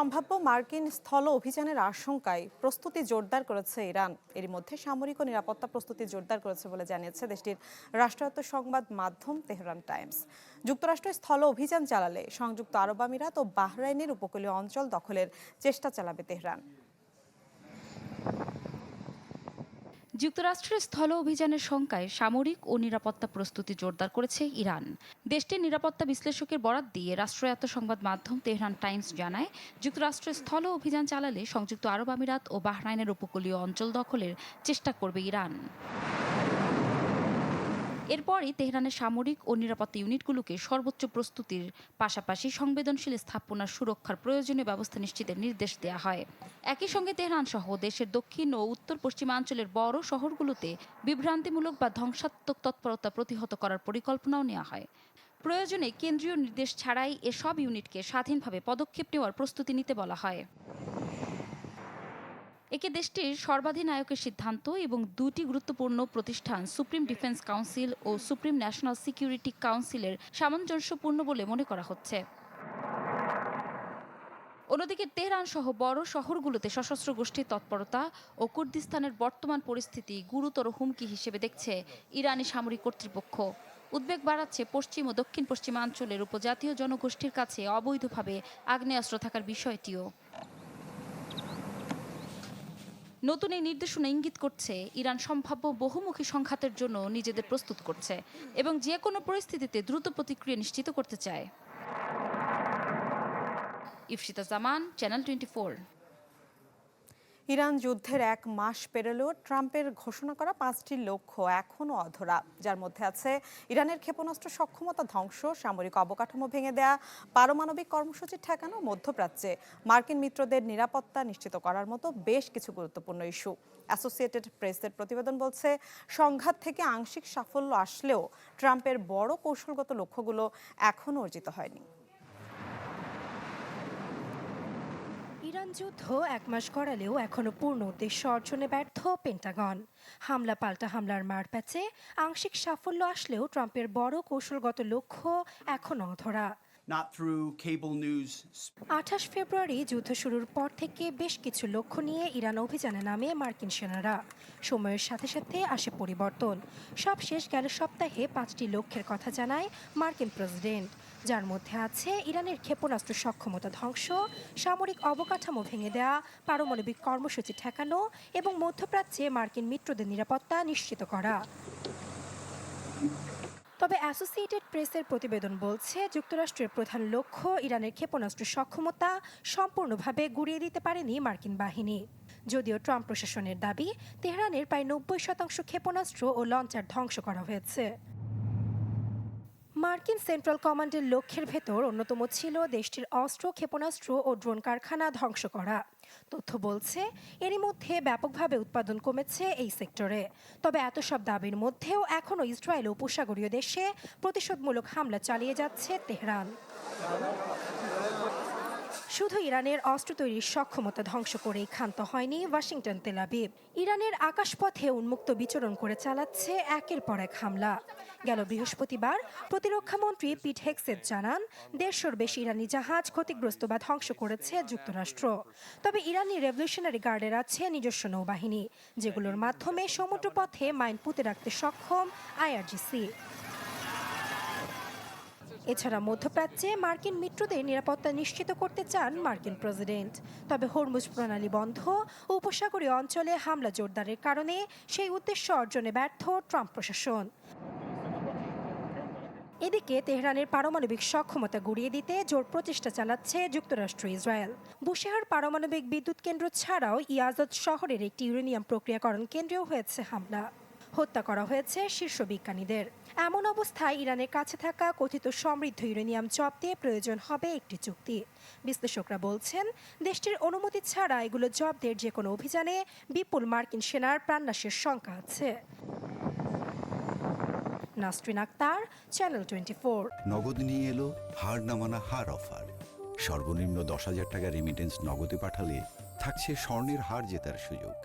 সম্ভাব্য মার্কিন স্থল অভিযানের আশঙ্কায় প্রস্তুতি জোরদার করেছে ইরান। এর মধ্যে সামরিক ও নিরাপত্তা প্রস্তুতি জোরদার করেছে বলে জানিয়েছে দেশটির রাষ্ট্রায়ত্ত সংবাদ মাধ্যম তেহরান টাইমস। যুক্তরাষ্ট্র স্থল অভিযান চালালে সংযুক্ত আরব আমিরাত ও বাহরাইনের উপকূলীয় অঞ্চল দখলের চেষ্টা চালাবে তেহরান। যুক্তরাষ্ট্রের স্থল অভিযানের শঙ্কায় সামরিক ও নিরাপত্তা প্রস্তুতি জোরদার করেছে ইরান। দেশটির নিরাপত্তা বিশ্লেষকের বরাত দিয়ে রাষ্ট্রায়ত্ত সংবাদ মাধ্যম তেহরান টাইমস জানায়, যুক্তরাষ্ট্রের স্থল অভিযান চালালে সংযুক্ত আরব আমিরাত ও বাহরাইনের উপকূলীয় অঞ্চল দখলের চেষ্টা করবে ইরান। এরপরই তেহরানের সামরিক ও নিরাপত্তা ইউনিটগুলোকে সর্বোচ্চ প্রস্তুতির পাশাপাশি সংবেদনশীল স্থাপনার সুরক্ষার প্রয়োজনীয় ব্যবস্থা নিশ্চিতের নির্দেশ দেওয়া হয়। একই সঙ্গে তেহরান সহ দেশের দক্ষিণ ও উত্তর পশ্চিমাঞ্চলের বড় শহরগুলোতে বিভ্রান্তিমূলক বা ধ্বংসাত্মক তৎপরতা প্রতিহত করার পরিকল্পনাও নেওয়া হয়। প্রয়োজনে কেন্দ্রীয় নির্দেশ ছাড়াই এসব ইউনিটকে স্বাধীনভাবে পদক্ষেপ নেওয়ার প্রস্তুতি নিতে বলা হয়। একে দেশটির সর্বাধিনায়কের সিদ্ধান্ত এবং দুটি গুরুত্বপূর্ণ প্রতিষ্ঠান সুপ্রিম ডিফেন্স কাউন্সিল ও সুপ্রিম ন্যাশনাল সিকিউরিটি কাউন্সিলের সামঞ্জস্যপূর্ণ বলে মনে করা হচ্ছে। অন্যদিকে তেহরান সহ বড় শহরগুলোতে সশস্ত্র গোষ্ঠীর তৎপরতা ও কুর্দিস্তানের বর্তমান পরিস্থিতি গুরুতর হুমকি হিসেবে দেখছে ইরানি সামরিক কর্তৃপক্ষ। উদ্বেগ বাড়াচ্ছে পশ্চিম ও দক্ষিণ পশ্চিমাঞ্চলের উপজাতীয় জনগোষ্ঠীর কাছে অবৈধভাবে আগ্নেয়াস্ত্র থাকার বিষয়টিও। নতুন এই নির্দেশনা ইঙ্গিত করছে ইরান সম্ভাব্য বহুমুখী সংঘাতের জন্য নিজেদের প্রস্তুত করছে এবং যে কোনো পরিস্থিতিতে দ্রুত প্রতিক্রিয়া নিশ্চিত করতে চায়। ইফশিতা জামান, চ্যানেল 24। ইরান যুদ্ধের 1 মাস পেরোলেও ট্রাম্পের ঘোষণা করা 5টি লক্ষ্য এখনও অধরা, যার মধ্যে আছে ইরানের ক্ষেপণাস্ত্র সক্ষমতা ধ্বংস, সামরিক অবকাঠামো ভেঙে দেয়া, পারমাণবিক কর্মসূচি ঠেকানো, মধ্যপ্রাচ্যে মার্কিন মিত্রদের নিরাপত্তা নিশ্চিত করার মতো বেশ কিছু গুরুত্বপূর্ণ ইস্যু। অ্যাসোসিয়েটেড প্রেসের প্রতিবেদন বলছে, সংঘাত থেকে আংশিক সাফল্য আসলেও ট্রাম্পের বড় কৌশলগত লক্ষ্যগুলো এখনও অর্জিত হয়নি। ইরান যুদ্ধ 1 মাস গড়ালেও এখনো পূর্ণ উদ্দেশ্য অর্জনে ব্যর্থ পেন্টাগন। হামলা পাল্টা হামলার মারপ্যাচে আংশিক সাফল্য আসলেও ট্রাম্পের বড় কৌশলগত লক্ষ্য এখনো অধরা। 28 ফেব্রুয়ারি যুদ্ধ শুরুর পর থেকে বেশ কিছু লক্ষ্য নিয়ে ইরান অভিযানে নামে মার্কিন সেনারা। সময়ের সাথে সাথে আসে পরিবর্তন। সবশেষ গেল সপ্তাহে 5টি লক্ষ্যের কথা জানায় মার্কিন প্রেসিডেন্ট, যার মধ্যে আছে ইরানের ক্ষেপণাস্ত্র সক্ষমতা ধ্বংস, সামরিক অবকাঠামো ভেঙে দেয়া, পারমাণবিক কর্মসূচি ঠেকানো এবং মধ্যপ্রাচ্যে মার্কিন মিত্রদের নিরাপত্তা নিশ্চিত করা। তবে অ্যাসোসিয়েটেড প্রেসের প্রতিবেদন বলছে, যুক্তরাষ্ট্রের প্রধান লক্ষ্য ইরানের ক্ষেপণাস্ত্র সক্ষমতা সম্পূর্ণভাবে গুঁড়িয়ে দিতে পারেনি মার্কিন বাহিনী। যদিও ট্রাম্প প্রশাসনের দাবি, তেহরানের প্রায় 90% ক্ষেপণাস্ত্র ও লঞ্চার ধ্বংস করা হয়েছে। মার্কিন সেন্ট্রাল কমান্ডের লক্ষ্যের ভেতর অন্যতম ছিল দেশটির অস্ত্র, ক্ষেপণাস্ত্র ও ড্রোন কারখানা ধ্বংস করা। তথ্য বলছে, এরই মধ্যে ব্যাপকভাবে উৎপাদন কমেছে এই সেক্টরে। তবে এত সব দাবির মধ্যেও এখনও ইসরায়েল ও উপসাগরীয় দেশে প্রতিশোধমূলক হামলা চালিয়ে যাচ্ছে তেহরান। শুধু ইরানের অস্ত্র তৈরির সক্ষমতা ধ্বংস করেই ক্ষান্ত হয়নি ওয়াশিংটন, তেল আবিব। ইরানের আকাশপথে উন্মুক্ত বিচরণ করে চালাচ্ছে একের পর এক হামলা। গেল বৃহস্পতিবার প্রতিরক্ষামন্ত্রী পিট হেগসেথ জানান, 150-র বেশি ইরানি জাহাজ ক্ষতিগ্রস্ত বা ধ্বংস করেছে যুক্তরাষ্ট্র। তবে ইরানি রেভলিউশনারি গার্ডের আছে নিজস্ব নৌবাহিনী, যেগুলোর মাধ্যমে সমুদ্রপথে মাইন পুঁতে রাখতে সক্ষম আইআরজিসি। এছাড়া মধ্যপ্রাচ্যে মার্কিন মিত্রদের নিরাপত্তা নিশ্চিত করতে চান মার্কিন প্রেসিডেন্ট। তবে হরমুজ প্রণালী বন্ধ ও উপসাগরীয় অঞ্চলে হামলা জোরদারের কারণে সেই উদ্দেশ্য অর্জনে ব্যর্থ ট্রাম্প প্রশাসন। এদিকে তেহরানের পারমাণবিক সক্ষমতা গুঁড়িয়ে দিতে জোর প্রচেষ্টা চালাচ্ছে যুক্তরাষ্ট্র, ইসরায়েল। বুশেহর পারমাণবিক বিদ্যুৎ কেন্দ্র ছাড়াও ইয়াজদ শহরের একটি ইউরেনিয়াম প্রক্রিয়াকরণ কেন্দ্রেও হয়েছে হামলা। হত্যা করা হয়েছে শীর্ষ বিজ্ঞানীদের। এমন অবস্থায় ইরানের কাছে থাকা কথিত সমৃদ্ধ ইউরেনিয়াম জব্দে প্রয়োজন হবে একটি চুক্তি। বিশ্লেষকরা বলছেন, দেশটির অনুমতি ছাড়া এগুলো জব্দের যে কোনো অভিযানে বিপুল মার্কিন সেনার প্রাণনাশের শঙ্কা আছে। নাসরিন আক্তার, চ্যানেল 24। নগদ নিয়ে এলো হার না মানা হার অফার। সর্বনিম্ন 10,000 টাকা রেমিটেন্স নগদে পাঠালে থাকছে স্বর্ণের হার জেতার সুযোগ।